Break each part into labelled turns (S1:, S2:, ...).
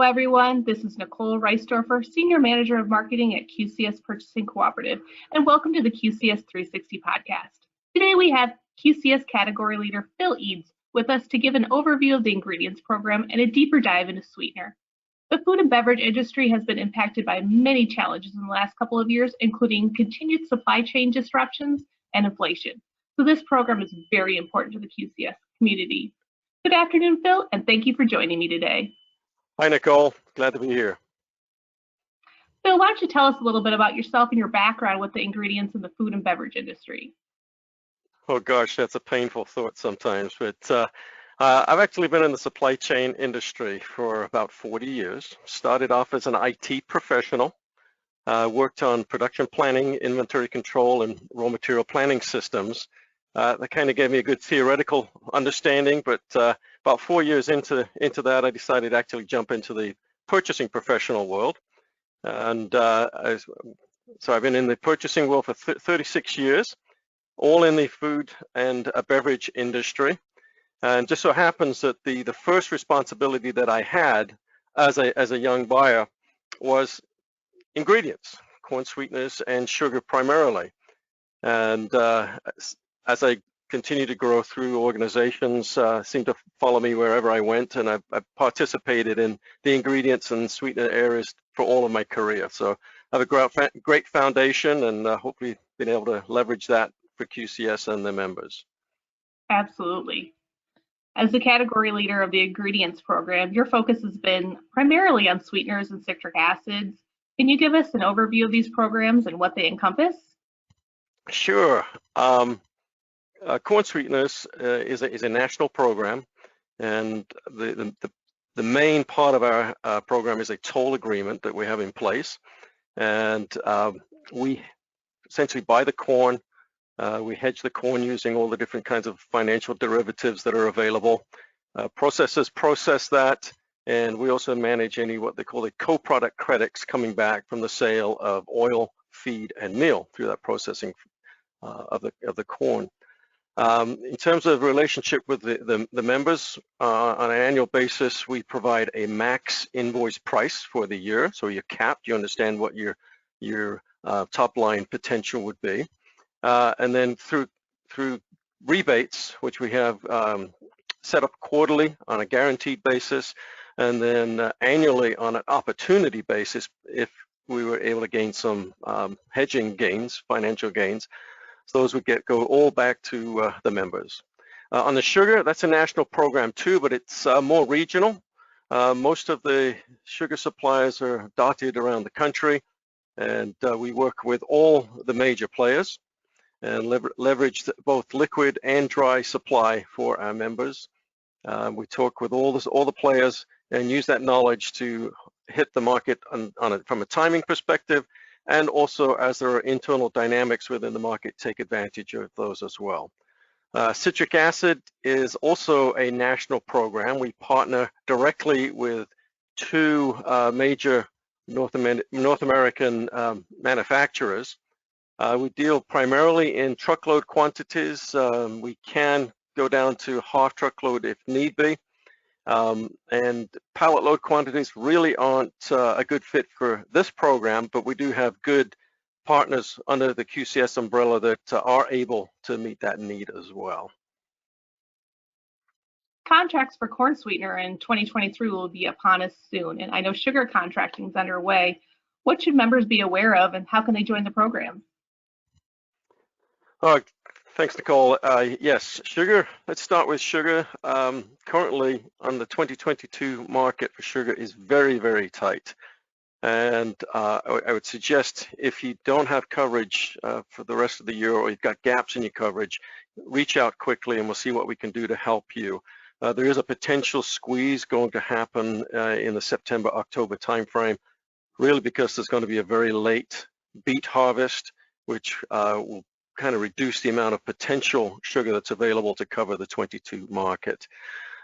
S1: everyone. This is Nicole Reisdorfer, Senior Manager of Marketing at QCS Purchasing Cooperative, and welcome to the QCS 360 podcast. Today we have QCS Category Leader Phil Eades with us to give an overview of the ingredients program and a deeper dive into sweetener. The food and beverage industry has been impacted by many challenges in the last couple of years, including continued supply chain disruptions and inflation. So this program is very important to the QCS community. Good afternoon, Phil, and thank you for joining me today.
S2: Hi, Nicole. Glad to be here.
S1: Phil, why don't you tell us a little bit about yourself and your background with the ingredients in the food and beverage industry?
S2: Oh gosh, that's a painful thought sometimes, but I've actually been in the supply chain industry for about 40 years. Started off as an IT professional, worked on production planning, inventory control, and raw material planning systems. That kind of gave me a good theoretical understanding, but about 4 years into that, I decided to actually jump into the purchasing professional world. And so I've been in the purchasing world for 36 years, all in the food and beverage industry. And just so happens that the first responsibility that I had as a young buyer was ingredients, corn sweeteners and sugar primarily. And as I continue to grow through organizations, seem to follow me wherever I went, and I've participated in the ingredients and sweetener areas for all of my career. So I have a great foundation, and hopefully been able to leverage that for QCS and their members.
S1: Absolutely. As the category leader of the ingredients program, your focus has been primarily on sweeteners and citric acids. Can you give us an overview of these programs and what they encompass?
S2: Sure. Corn sweeteners is a national program, and the main part of our program is a toll agreement that we have in place, and we essentially buy the corn. We hedge the corn using all the different kinds of financial derivatives that are available. Processors process that, and we also manage any what they call the co-product credits coming back from the sale of oil, feed, and meal through that processing of the corn. In terms of relationship with the members, on an annual basis, we provide a max invoice price for the year. So you're capped, you understand what your top line potential would be. And then through rebates, which we have set up quarterly on a guaranteed basis, and then annually on an opportunity basis if we were able to gain some hedging gains, financial gains. So those would go all back to the members. On the sugar, that's a national program too, but it's more regional. Most of the sugar suppliers are dotted around the country, and we work with all the major players and leverage both liquid and dry supply for our members. We talk with all the players and use that knowledge to hit the market from a timing perspective, and also as there are internal dynamics within the market, take advantage of those as well. Citric acid is also a national program. We partner directly with two major North American manufacturers. We deal primarily in truckload quantities. We can go down to half truckload if need be. And pallet load quantities really aren't a good fit for this program, but we do have good partners under the QCS umbrella that are able to meet that need as well.
S1: Contracts for corn sweetener in 2023 will be upon us soon, and I know sugar contracting is underway. What should members be aware of, and how can they join the program?
S2: Thanks, Nicole. Yes, sugar. Let's start with sugar. Currently, on the 2022 market for sugar is very, very tight. And I would suggest if you don't have coverage for the rest of the year, or you've got gaps in your coverage, reach out quickly and we'll see what we can do to help you. There is a potential squeeze going to happen in the September-October timeframe, really because there's going to be a very late beet harvest, which will kind of reduce the amount of potential sugar that's available to cover the 22 market.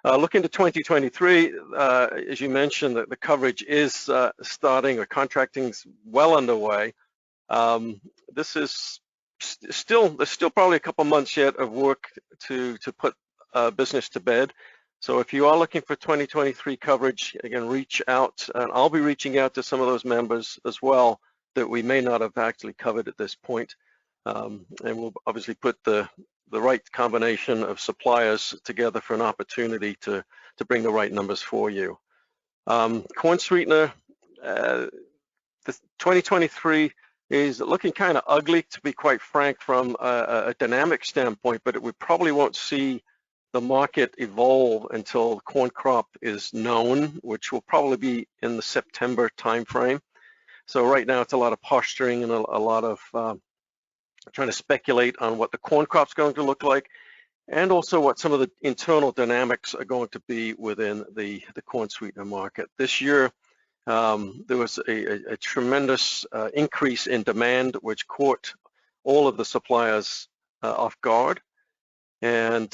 S2: Looking to 2023, as you mentioned, that the coverage is starting, or contracting's well underway. This is there's still probably a couple months yet of work to put business to bed. So if you are looking for 2023 coverage, again, reach out, and I'll be reaching out to some of those members as well that we may not have actually covered at this point. And we'll obviously put the right combination of suppliers together for an opportunity to bring the right numbers for you. Corn sweetener, this 2023 is looking kind of ugly, to be quite frank, from a dynamic standpoint, but we probably won't see the market evolve until the corn crop is known, which will probably be in the September timeframe. So right now it's a lot of posturing and a lot of trying to speculate on what the corn crop's going to look like, and also what some of the internal dynamics are going to be within the corn sweetener market. This year, there was a tremendous increase in demand, which caught all of the suppliers off guard. And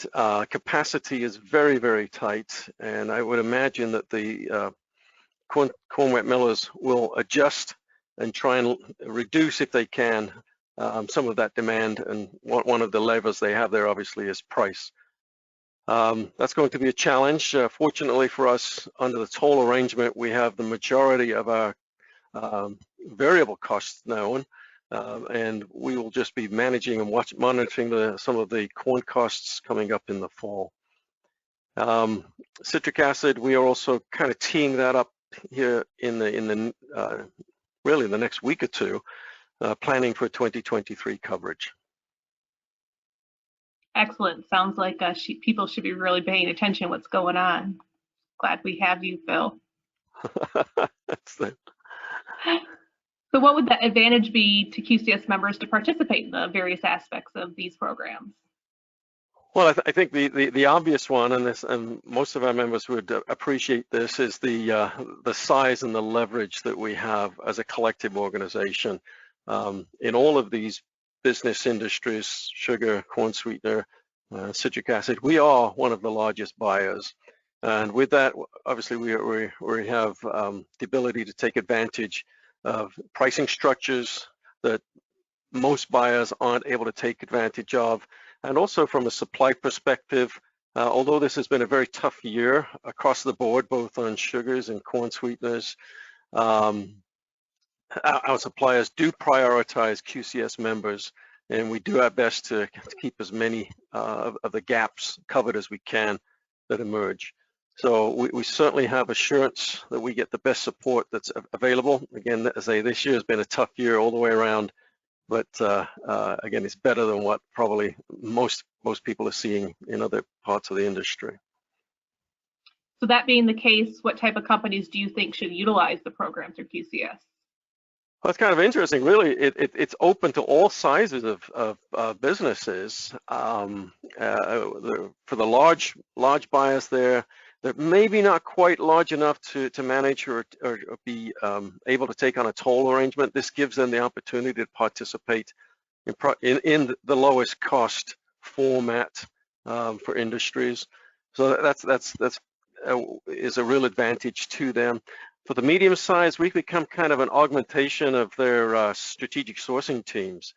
S2: capacity is very, very tight. And I would imagine that the corn wet millers will adjust and try and reduce, if they can, some of that demand. And one of the levers they have there, obviously, is price. That's going to be a challenge. Fortunately for us, under the toll arrangement, we have the majority of our variable costs known. And we will just be managing and monitoring some of the corn costs coming up in the fall. Citric acid, we are also kind of teeing that up here in really the next week or two, planning for 2023 coverage.
S1: Excellent. Sounds like people should be really paying attention to what's going on. Glad we have you, Phil.
S2: That's it.
S1: So what would the advantage be to QCS members to participate in the various aspects of these programs?
S2: Well, I think the obvious one, and most of our members would appreciate this, is the size and the leverage that we have as a collective organization. In all of these business industries, sugar, corn sweetener, citric acid, we are one of the largest buyers. And with that, obviously, we have the ability to take advantage of pricing structures that most buyers aren't able to take advantage of. And also from a supply perspective, although this has been a very tough year across the board, both on sugars and corn sweeteners, our suppliers do prioritize QCS members, and we do our best to keep as many of the gaps covered as we can that emerge. So we certainly have assurance that we get the best support that's available. Again, as I say, this year has been a tough year all the way around, but again, it's better than what probably most people are seeing in other parts of the industry.
S1: So that being the case, what type of companies do you think should utilize the program through QCS?
S2: Well, it's kind of interesting, really. It's open to all sizes of businesses. For the large buyers there, they're maybe not quite large enough to manage or be able to take on a toll arrangement. This gives them the opportunity to participate in the lowest cost format for industries. So that's is a real advantage to them. For the medium size, we've become kind of an augmentation of their strategic sourcing teams.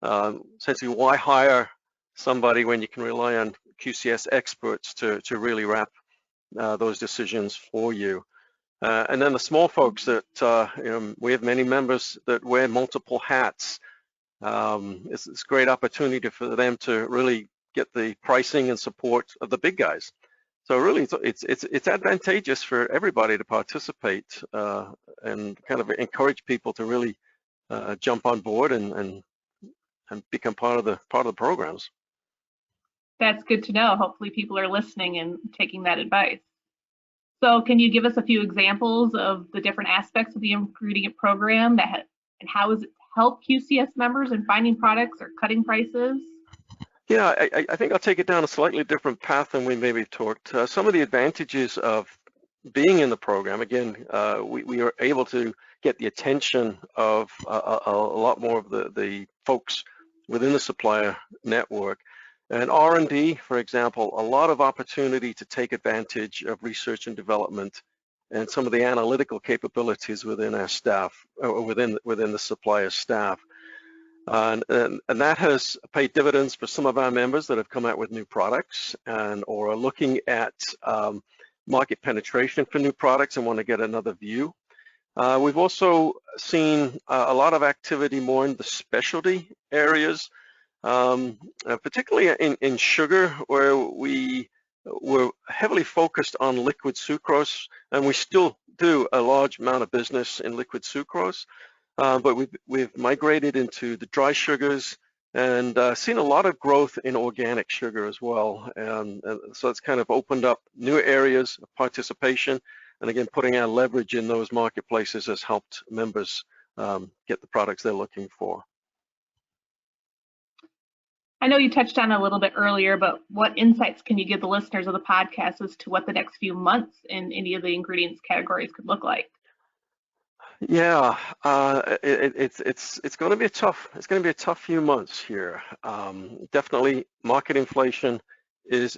S2: Essentially, why hire somebody when you can rely on QCS experts to really wrap those decisions for you? And then the small folks that, we have many members that wear multiple hats. It's a great opportunity for them to really get the pricing and support of the big guys. So really, it's advantageous for everybody to participate and kind of encourage people to really jump on board and become part of the programs.
S1: That's good to know. Hopefully, people are listening and taking that advice. So, can you give us a few examples of the different aspects of the ingredient program and how has it helped QCS members in finding products or cutting prices?
S2: Yeah, I think I'll take it down a slightly different path than we maybe talked. Some of the advantages of being in the program, again, we are able to get the attention of a lot more of the folks within the supplier network. And R&D, for example, a lot of opportunity to take advantage of research and development and some of the analytical capabilities within our staff, or within the supplier staff. And that has paid dividends for some of our members that have come out with new products or are looking at market penetration for new products and want to get another view. We've also seen a lot of activity more in the specialty areas, particularly in sugar, where we're heavily focused on liquid sucrose, and we still do a large amount of business in liquid sucrose, but we've migrated into the dry sugars and seen a lot of growth in organic sugar as well. And so it's kind of opened up new areas of participation. And again, putting our leverage in those marketplaces has helped members get the products they're looking for.
S1: I know you touched on it a little bit earlier, but what insights can you give the listeners of the podcast as to what the next few months in any of the ingredients categories could look like?
S2: Yeah, it's going to be a tough few months here. Definitely, market inflation is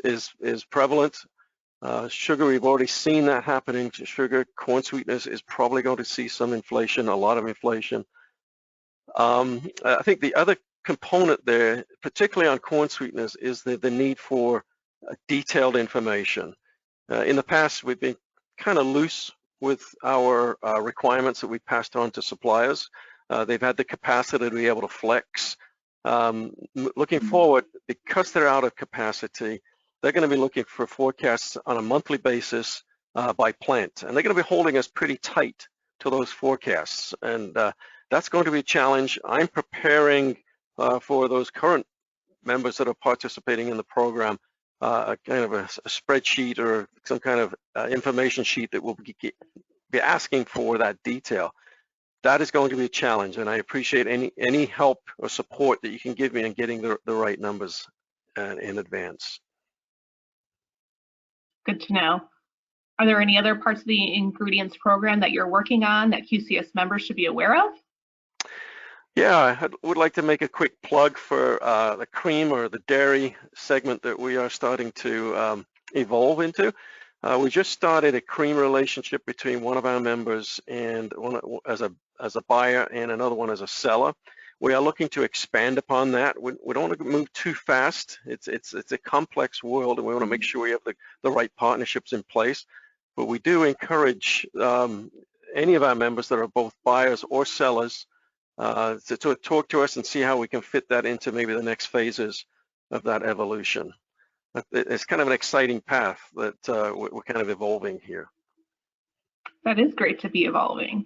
S2: prevalent. Sugar, we've already seen that happening. Sugar, corn sweeteners is probably going to see some inflation, a lot of inflation. I think the other component there, particularly on corn sweeteners, is the need for detailed information. In the past, we've been kind of loose with our requirements that we passed on to suppliers. They've had the capacity to be able to flex. Looking forward, because they're out of capacity, they're going to be looking for forecasts on a monthly basis by plant, and they're going to be holding us pretty tight to those forecasts, and that's going to be a challenge. I'm preparing for those current members that are participating in the program, kind of a spreadsheet or some kind of information sheet that will be asking for that detail. That is going to be a challenge, and I appreciate any help or support that you can give me in getting the right numbers in advance.
S1: Good to know. Are there any other parts of the ingredients program that you're working on that QCS members should be aware of?
S2: Yeah, I would like to make a quick plug for the cream or the dairy segment that we are starting to evolve into. We just started a cream relationship between one of our members and one as a buyer and another one as a seller. We are looking to expand upon that. We don't want to move too fast. It's a complex world, and we want to make sure we have the right partnerships in place. But we do encourage any of our members that are both buyers or sellers to talk to us and see how we can fit that into maybe the next phases of that evolution. It's kind of an exciting path that we're kind of evolving here.
S1: That is great to be evolving.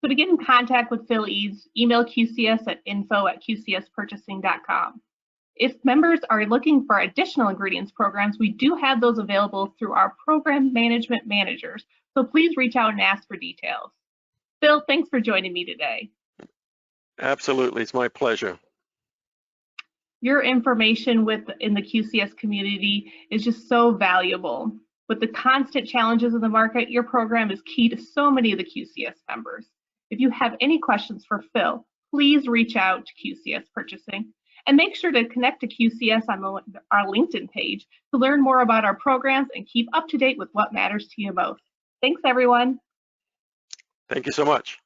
S1: So to get in contact with Phil Eades, email QCS at info@qcspurchasing.com. If members are looking for additional ingredients programs, we do have those available through our program management managers. So please reach out and ask for details. Phil, thanks for joining me today.
S2: Absolutely, it's my pleasure.
S1: Your information in the QCS community is just so valuable. With the constant challenges in the market, your program is key to so many of the QCS members. If you have any questions for Phil, please reach out to QCS Purchasing, and make sure to connect to QCS on our LinkedIn page to learn more about our programs and keep up to date with what matters to you most. Thanks, everyone.
S2: Thank you so much.